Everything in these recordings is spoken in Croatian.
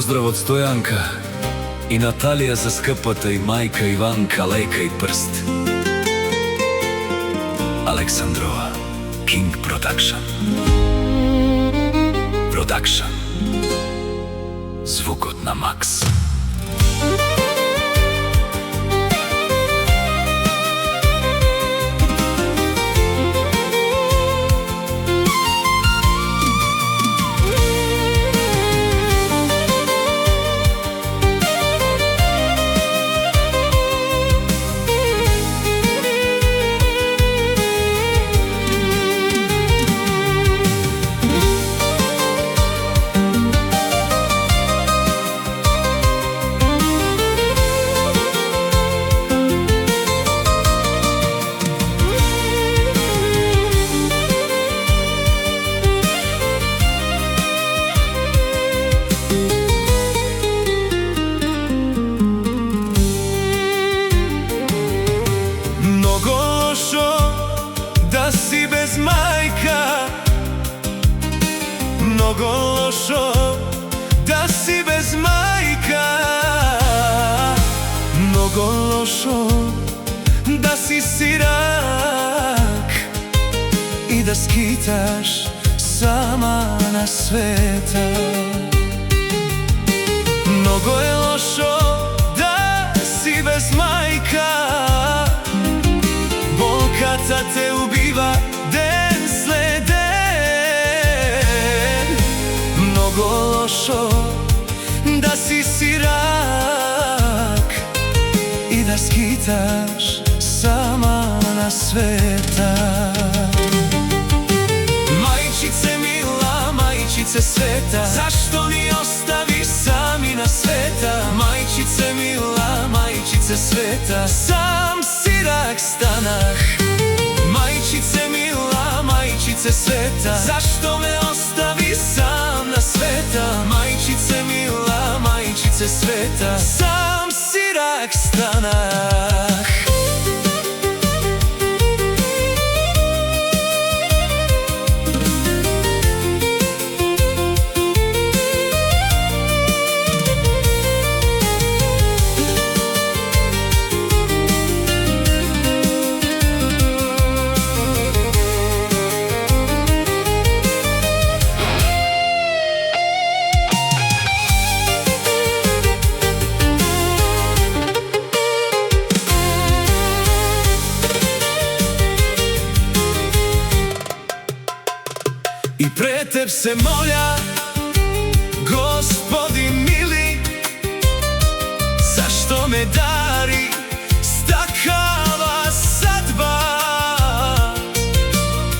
Pozdrav od Stojanka i Natalija za skapata i majka Ivanka Lejka i prst. Aleksandrova King Production. Zvukot na maks. Da si bez majka, mnogo lošo. Da si bez majka, mnogo lošo. Da si sirak i da skitaš sama na sveta. Mnogo je lošo da si bez majka, bolkata te ubiva den sled den. Mnogo lošo da si sirak i da skitaš sama na sveta. Majčice mila, majčice sveta, zašto ni ostavi sami na sveta? Majčice mila, majčice sveta, sam sirak stanah. Majčice mila, majčice sveta, zašto me ostavi sam na sveta? Majčice mila, majčice sveta, sam sirak stanah. I pre teb se molja, Gospodi mili, zašto me dari takava sadba?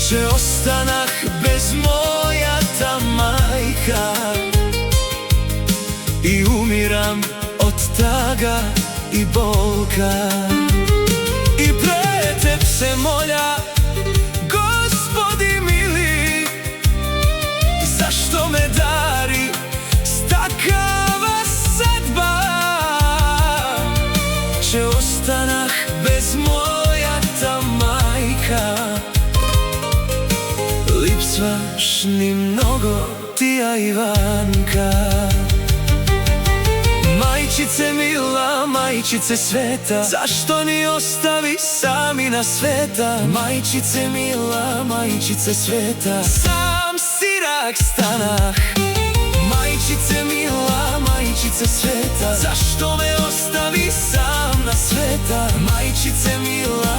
Če ostanah bez moja ta majka i umiram od taga i bolka. I pre teb se molja, zašto me dari takava sadba? Če ostanah bez moja ta majka. Lipsvaš ni mnogo tija Ivanka. Majčice mila, majčice sveta, zašto ni ostavi sami na sveta? Majčice mila, majčice sveta, sam sirak stanah. Majčice mila, majčice sveta, zašto me ostavi sam na sveta? Majčice mila,